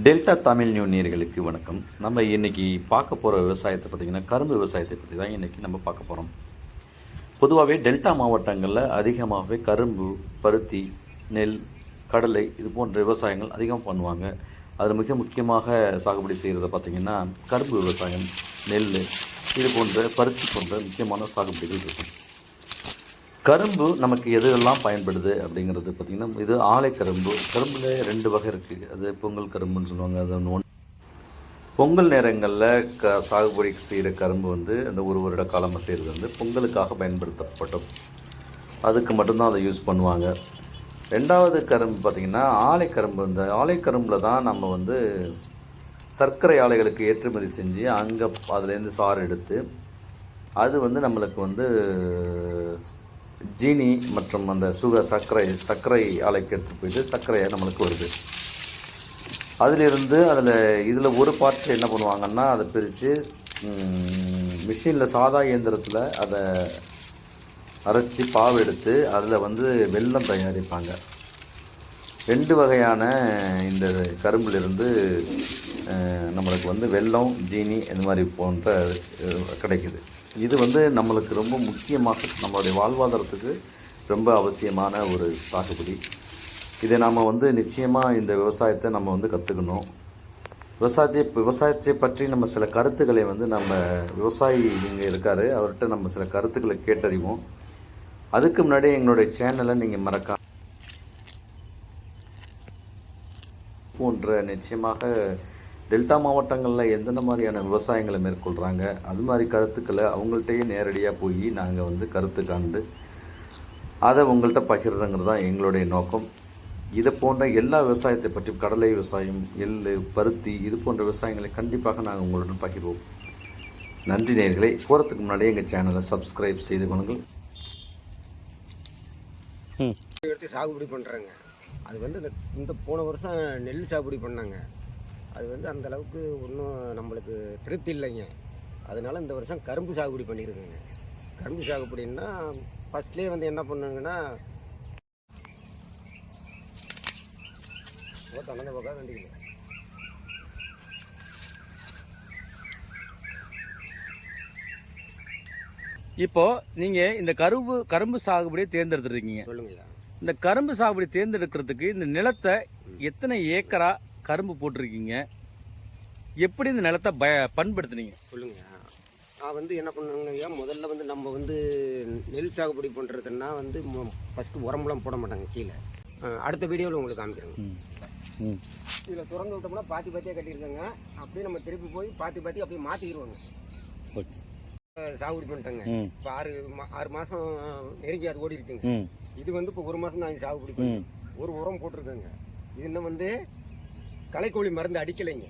Delta Tamil new நேயர்களுக்கு வணக்கம். நம்ம இன்னைக்கு பார்க்க போகிற விவசாயத்தை பார்த்திங்கன்னா கரும்பு விவசாயத்தை பற்றி தான் இன்றைக்கி நம்ம பார்க்க போகிறோம். பொதுவாகவே டெல்டா மாவட்டங்களில் அதிகமாகவே கரும்பு, பருத்தி, நெல், கடலை இது போன்ற விவசாயங்கள் அதிகம் பண்ணுவாங்க. அதில் மிக முக்கியமாக சாகுபடி செய்கிறத பார்த்திங்கன்னா கரும்பு விவசாயம், நெல் இது போன்ற பருத்தி போன்ற முக்கியமான சாகுபடிகள் இருக்கும். கரும்பு நமக்கு எதுலாம் பயன்படுது அப்படிங்கிறது பார்த்திங்கன்னா, இது ஆலை கரும்பு. கரும்பில் 2 வகை இருக்குது. அது பொங்கல் கரும்புன்னு சொல்லுவாங்க. அது ஒன்று பொங்கல் நேரங்களில் சாகுபடி செய்கிற கரும்பு அந்த ஒரு வருட காலமாக செய்கிறது பொங்கலுக்காக பயன்படுத்தப்பட்டோம். அதுக்கு மட்டும்தான் அதை யூஸ் பண்ணுவாங்க. 2வது கரும்பு பார்த்திங்கன்னா ஆலை கரும்பு. இந்த ஆலை கரும்பில் தான் நம்ம சர்க்கரை ஆலைகளுக்கு ஏற்றுமதி செஞ்சு அங்கே அதுலேருந்து சாறு எடுத்து அது நம்மளுக்கு ஜீனி மற்றும் அந்த சர்க்கரை ஆலைக்கு எடுத்துகிட்டு போயிட்டு சர்க்கரையாக நம்மளுக்கு வருது. இதில் ஒரு பார்ட் என்ன பண்ணுவாங்கன்னா, அதை பிரித்து மிஷினில் சாதா இயந்திரத்தில் அதை அரைச்சி பாவு எடுத்து அதில் வெல்லம் தயாரிப்பாங்க. 2 வகையான இந்த கரும்பிலிருந்து நம்மளுக்கு வெல்லம், ஜீனி இந்த மாதிரி போன்ற கிடைக்குது. இது நம்மளுக்கு ரொம்ப முக்கியமாக நம்மளுடைய வாழ்வாதாரத்துக்கு ரொம்ப அவசியமான ஒரு சாகுபடி. இதை நாம் நிச்சயமாக இந்த விவசாயத்தை நம்ம கற்றுக்கணும். விவசாயத்தை பற்றி நம்ம சில கருத்துக்களை நம்ம விவசாயி இங்கே இருக்கார், அவர்கிட்ட நம்ம சில கருத்துக்களை கேட்டறிவோம். அதுக்கு முன்னாடி எங்களுடைய சேனலை நீங்கள் மறக்காம போன்ற நிச்சயமாக டெல்டா மாவட்டங்களில் எந்தெந்த மாதிரியான விவசாயங்களை மேற்கொள்கிறாங்க அது மாதிரி கருத்துக்களை அவங்கள்ட்டையே நேரடியாக போய் நாங்கள் கருத்து காண்டு அதை உங்கள்கிட்ட பகிர்றதுங்கிறது தான் எங்களுடைய நோக்கம். இதை போன்ற எல்லா விவசாயத்தை பற்றி கடலை விவசாயம், எள், பருத்தி இது போன்ற விவசாயங்களை கண்டிப்பாக நாங்கள் உங்களுடன் பகிர்வோம். நன்றி நேயர்களே. போகிறதுக்கு முன்னாடியே எங்கள் சேனலை சப்ஸ்கிரைப் செய்து கொள்ளுங்கள். எடுத்து சாகுபடி பண்ணுறாங்க. அது இந்த போன வருஷம் நெல் சாகுபடி பண்ணாங்க. அது அந்த அளவுக்கு ஒன்றும் நம்மளுக்கு திருப்தி இல்லைங்க. அதனால இந்த வருஷம் கரும்பு சாகுபடி பண்ணியிருக்குங்க. கரும்பு சாகுபடின்னா ஃபஸ்ட்லேயே என்ன பண்ணுங்கன்னா, தனந்த பக்கம் வேண்டிக்கல. இப்போது நீங்கள் இந்த கரும்பு சாகுபடியை தேர்ந்தெடுத்துருக்கீங்க. சொல்லுங்கய்யா. இந்த கரும்பு சாகுபடி தேர்ந்தெடுக்கிறதுக்கு இந்த நிலத்தை எத்தனை ஏக்கரா கரும்பு போட்டிருக்கீங்க, எப்படி இந்த நிலத்தை பண்படுத்துனீங்க சொல்லுங்க. நான் என்ன பண்ணுங்கய்யா, முதல்ல நம்ம நெல் சாகுபடி பண்ணுறதுன்னா ஃபஸ்ட்டு உரம்புலாம் போட மாட்டாங்க கீழே. அடுத்த வீடியோவில் உங்களுக்கு காமிக்கிறேங்க. இதில் திறந்து விட்டோம்னா பாத்தியாக கட்டியிருக்காங்க. அப்படியே நம்ம திருப்பி போய் பாத்தி அப்படியே மாற்றிடுவாங்க. சாகுபடி பண்ணிட்டாங்க. இப்போ 6 மாதம் நெருங்கி அது ஓடிடுச்சுங்க. இது இப்போ 1 மாதம் தான் சாகுபடி பண்ணி ஒரு உரம் போட்டிருக்காங்க. இது இன்னும் களைக்கோழி மருந்து அடிக்கலைங்க.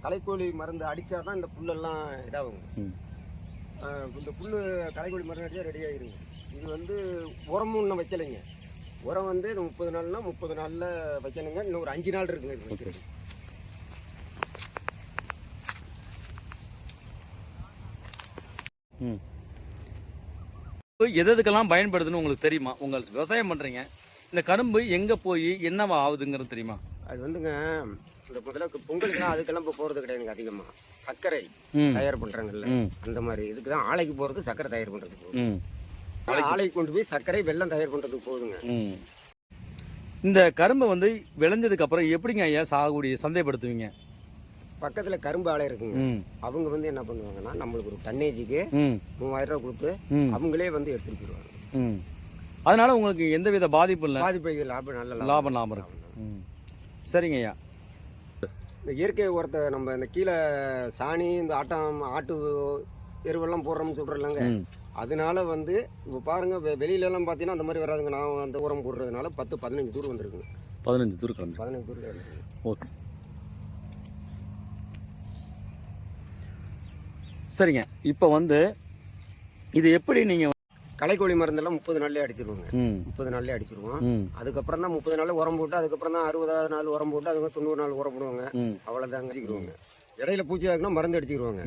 களைக்கோழி மருந்து அடித்தா தான் இந்த புல்லெல்லாம் இதாகுங்க. இந்த புல் களைக்கோழி மருந்து அடித்தா ரெடி ஆகிருங்க. இது உரமும் இன்னும் வைக்கலைங்க. உரம் இது 30 நாள்னா 30 நாளில் வைக்கணுங்க. இன்னும் ஒரு 5 நாள் இருக்குங்க இது வைக்கிறது. எதுக்கெல்லாம் பயன்படுதுன்னு உங்களுக்கு தெரியுமா? உங்கள் விவசாயம் பண்ணுறீங்க, இந்த கரும்பு எங்கே போய் என்னவா ஆகுதுங்கிறது தெரியுமா? அது இந்த முதல்ல பொங்கலுக்குலாம் அதுக்கெல்லாம் இப்போ போகிறது கிடையாதுங்க. அதிகமாக சர்க்கரை தயார் பண்ணுறாங்கல்ல, அந்த மாதிரி இதுக்கு தான் ஆலைக்கு போகிறது. சர்க்கரை தயார் பண்ணுறதுக்கு போகுது. ஆலைக்கு கொண்டு போய் சர்க்கரை, வெல்லம் தயார் பண்ணுறதுக்கு போகுதுங்க. இந்த கரும்பை விளைஞ்சதுக்கு அப்புறம் எப்படிங்க ஐயா சாகுபடி சந்தைப்படுத்துவீங்க? பக்கத்தில் கரும்பு ஆலை இருக்குங்க. அவங்க என்ன பண்ணுவாங்கன்னா, நம்மளுக்கு ஒரு டன்னேஜுக்கு 3000 ரூபா கொடுத்து அவங்களே எடுத்துகிட்டு போயிடுவாங்க. அதனால உங்களுக்கு எந்தவித பாதிப்பு இல்லை? பாதிப்பு லாபம், நல்ல லாபம் இருக்கு. சரிங்க ஐயா. இந்த இயற்கை உரத்தை நம்ம இந்த கீழே சாணி, இந்த ஆட்டு எருவெல்லாம் போடுறோம்னு சொல்கிறோம்லங்க, அதனால இப்போ பாருங்க, வெளியிலலாம் பார்த்தீங்கன்னா அந்த மாதிரி வராதுங்க. நான் அந்த உரம் போடுறதுனால 10-15 தூர் வந்துருக்குங்க. 15 தூர் 15 தூர் வந்துருக்குங்க. ஓகே, சரிங்க. இப்போ இது எப்படி நீங்கள் களைக்கோழி மருந்தெல்லாம் 30 நாள்லேயே அடிச்சிருவோங்க. 30 நாள்லேயே அடிச்சிருவோம். அதுக்கப்புறம் தான் 30 நாள் உரம் போட்டு, அதுக்கப்புறம் தான் 60 நாள் உரம் போட்டு, அதுக்கு 90 நாள் உரம் போடுவாங்க. அவ்வளோதாங்க அடிச்சிருவாங்க. இடையில பூச்சி ஆகுனா மருந்து அடிச்சிருவாங்க.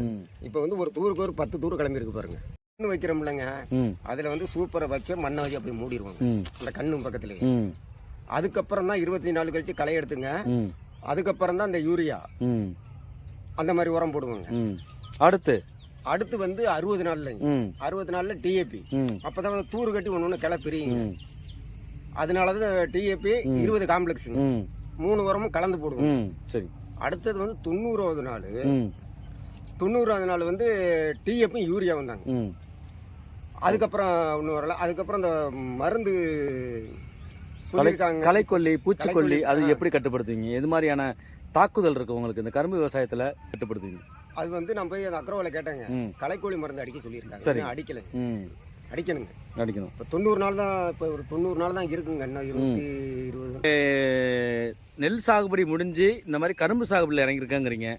இப்போ ஒரு தூருக்கு ஒரு 10 தூர் கிளம்பியிருக்கு பாருங்க. கண்ணு வைக்கிறோம்லங்க, அதில் சூப்பரை வைக்க மண்ணை வச்சு அப்படி மூடிடுவாங்க அந்த கண்ணு பக்கத்துலேயே. அதுக்கப்புறம் தான் 24 நாள் கழிச்சு களை எடுத்துங்க. அதுக்கப்புறம் தான் இந்த யூரியா ம் அந்த மாதிரி உரம் போடுவாங்க. ம் அடுத்து அடுத்து வந்து 60 நாள்லைங்க, ம் 60 நாளில் டிஏபி. ம் அப்போ தான் தூர் கட்டி ஒன்று கிளை பிரியுங்க. ம் அதனால தான் டிஏபி 20 காம்ப்ளெக்ஸுங்க, ம் 3 உரமும் கலந்து போடுவோம். ம் சரி அடுத்தது வந்து 90வது நாள், ம் 90வது நாள் வந்து டிஏபி யூரியா வந்தாங்க. ம் அதுக்கப்புறம் ஒன்றும் வரல. அதுக்கப்புறம் இந்த மருந்து சொல்லியிருக்காங்க. களைக்கொல்லி பூச்சிக்கொல்லி அது எப்படி கட்டுப்படுத்துவீங்க? எது மாதிரியான தாக்குதல் இருக்கு உங்களுக்கு இந்த கரும்பு விவசாயத்தில் கட்டுப்படுத்துவீங்க? அது வந்து நான் போய் அந்த அக்ரோவில் கேட்டேங்க, ம் களைக்கோழி மருந்து அடிக்க சொல்லியிருக்காங்க. சரி. இன்னும் அடிக்கலைங்க, ம் அடிக்கணுங்க. அடிக்கணும். இப்போ 90 நாள் தான், இப்போ ஒரு 90 நாள் தான் இருக்குங்க, இன்னும் 120. நெல் சாகுபடி முடிஞ்சு இந்த மாதிரி கரும்பு சாகுபடியில் இறங்கியிருக்காங்கிறீங்க.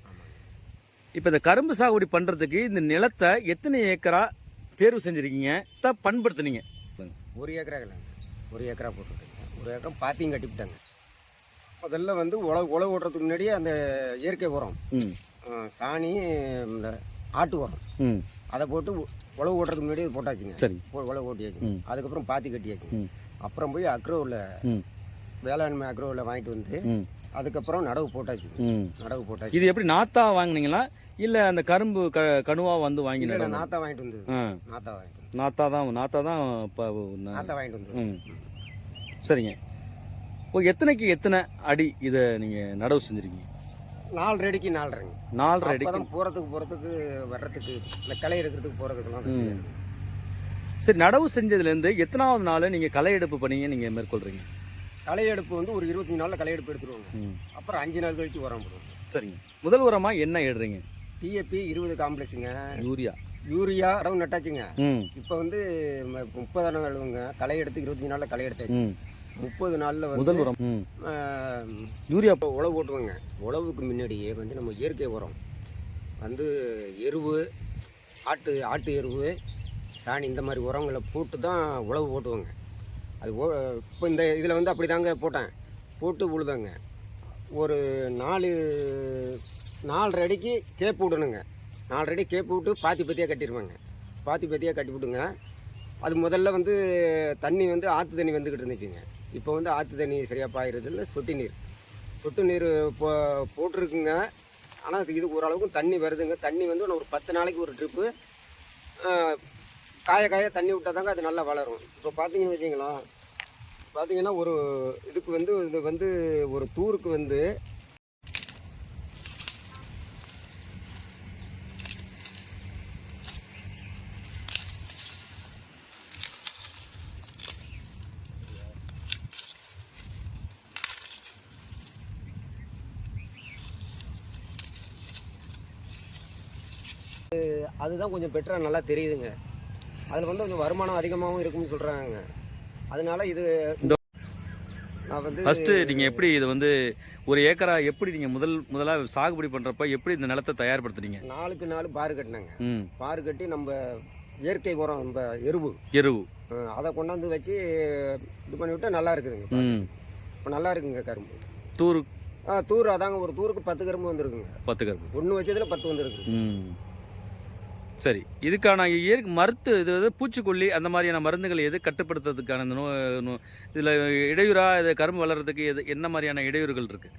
இப்போ இந்த கரும்பு சாகுபடி பண்ணுறதுக்கு இந்த நிலத்தை எத்தனை ஏக்கரா தேர்வு செஞ்சுருக்கீங்க, பண்படுத்துனீங்க? 1 ஏக்கரா இல்லைங்க, 1 ஏக்கரா போட்டுருக்கேங்க. 1 ஏக்கர் பாத்தியும் கட்டிவிட்டாங்க. முதல்ல வந்து உழவு ஓட்டுறதுக்கு முன்னாடியே அந்த இயற்கை உரம், ம் சாணி, இந்த ஆட்டு உரம், ம் அதை போட்டு உழவு ஓட்டுறதுக்கு முன்னாடியே போட்டாச்சுங்க. சரி. உழவு ஓட்டியாச்சு. அதுக்கப்புறம் பாத்தி கட்டியாச்சு. ம் அப்புறம் போய் அக்ரோவில், ம் வேளாண்மை அக்ரோவில் வாங்கிட்டு வந்து ம் அதுக்கப்புறம் நடவு போட்டாச்சு. ம் நடவு போட்டாச்சு. இது எப்படி நாத்தா வாங்குனீங்களா இல்லை அந்த கரும்பு கணுவா வந்து வாங்கி இல்லை, நாத்தா வாங்கிட்டு வந்து, நாத்தா வாங்கிட்டு வந்து, நாத்தா தான் இப்போ நாத்தா வாங்கிட்டு வந்து. ம் சரிங்க. இப்போ எத்தனைக்கு எத்தனை அடி இதை நீங்கள் நடவு செஞ்சுருக்கீங்க? 4 அடிக்கு 4.5. 4 அடி. அப்பதான் போகிறதுக்கு வர்றதுக்கு, இந்த களை எடுக்கிறதுக்கு போகிறதுக்கெல்லாம். சரி, நடவு செஞ்சதுலேருந்து எத்தனாவது நாள் நீங்கள் களை எடுப்பு பணியை நீங்கள் மேற்கொள்கிறீங்க? களை எடுப்பு வந்து ஒரு 25 நாளில் களை எடுப்பு எடுத்துருவாங்க. அப்புறம் 5 நாள் கழிச்சு உரம் போடுவாங்க. சரிங்க. முதல் உரமாக என்ன இடுறீங்க? டிஏபி 20 காம்ப்ளெக்ஸுங்க, யூரியா அடவு நட்டாச்சுங்க. ம் இப்போ வந்து 30 நாளுங்க களை எடுத்து 25 நாளில் களை எடுத்தாச்சு. ம் 30 நாளில் வந்து முதல் உரம் யூரியா உழவு ஓட்டுவாங்க. உழவுக்கு முன்னாடியே வந்து நம்ம இயற்கை உரம் வந்து எருவு, ஆட்டு எருவு, சாணி, இந்த மாதிரி உரங்களை போட்டு தான் உழவு ஓட்டுவாங்க. அது இப்போ இந்த இதில் வந்து அப்படி தாங்க போட்டு உழுதாங்க. ஒரு 4.5 அடிக்கு கேப்பு விடணுங்க. 4 அடி கேப்பு விட்டு பாத்தியாக கட்டிடுவாங்க. பாத்தியாக கட்டி விட்டுங்க. அது முதல்ல வந்து தண்ணி வந்து ஆற்று தண்ணி வந்துக்கிட்டு இருந்துச்சுங்க. இப்போ வந்து ஆற்று தண்ணி சரியாக பாயிறது இல்லை, சொட்டு நீர் போட்டிருக்குங்க. ஆனால் இது ஓரளவுக்கு தண்ணி வருதுங்க. தண்ணி வந்து ஒரு 10 நாளைக்கு ஒரு ட்ரிப்பு காய தண்ணி விட்டால் தாங்க அது நல்லா வளரும். இப்போ பார்த்தீங்கன்னு வச்சிங்களா, பார்த்தீங்கன்னா ஒரு இதுக்கு வந்து இது வந்து ஒரு தூருக்கு வந்து அதுதான் கொஞ்சம் பெட்டராக நல்லா தெரியுதுங்க. அதில் வந்து கொஞ்சம் வருமானம் அதிகமாகவும் இருக்குன்னு சொல்கிறாங்க. அதனால இது நான் வந்து ஃபஸ்ட்டு நீங்கள் எப்படி இது வந்து ஒரு ஏக்கரா எப்படி நீங்கள் முதலாக சாகுபடி பண்ணுறப்ப எப்படி இந்த நிலத்தை தயார்படுத்துறீங்க? 4க்கு 4 பார் கட்டினாங்க. ம் பார் கட்டி நம்ம இயற்கை உரம், நம்ம எருவு அதை கொண்டாந்து வச்சு இது பண்ணிவிட்டால் நல்லா இருக்குதுங்க. இப்போ நல்லா இருக்குங்க கரும்பு. தூர் அதாங்க, ஒரு தூருக்கு 10 கரும்பு வந்துருக்குங்க. 10 கரும்பு, ஒன்று வச்சதில் 10 வந்துருக்கு. சரி, இதுக்கான இது பூச்சிக்கொல்லி அந்த மாதிரியான மருந்துகள் எது கட்டுப்படுத்துறதுக்கான இந்த இதில் இடையூறாக இது கரும்பு வளர்கிறதுக்கு என்ன மாதிரியான இடையூறுகள் இருக்குது?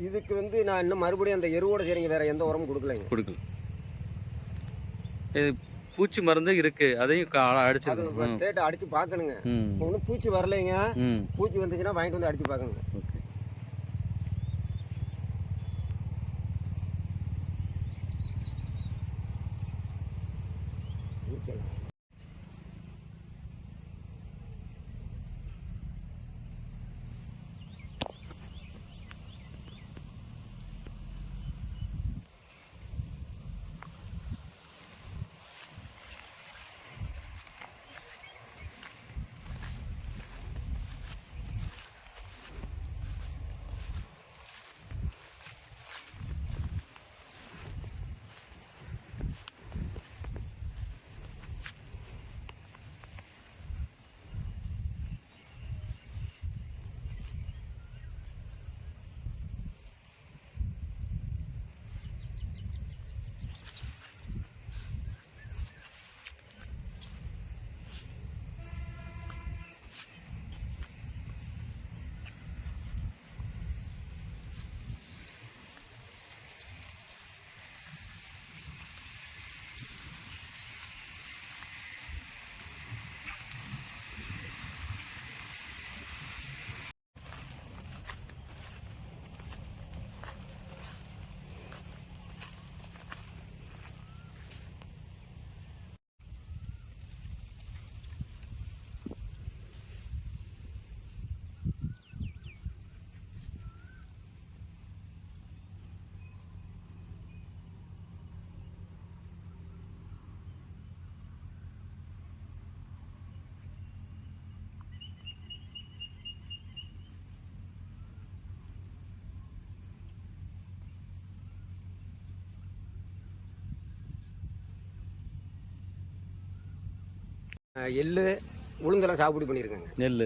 இதுக்கு வந்து நான் இன்னும் மறுபடியும் அந்த எருவோட சரிங்க, வேறு எந்த உரமும் கொடுக்கல. பூச்சி மருந்து இருக்கு, அதையும் அடிச்சு பார்க்கணுங்க. ஒன்றும் பூச்சி வரலைங்க. பூச்சி வந்துச்சுன்னா வாங்கிட்டு வந்து அடிச்சு பார்க்கணுங்க. எள்ளு உளுந்தெல்லாம் சாகுபடி பண்ணியிருக்காங்க. நெல்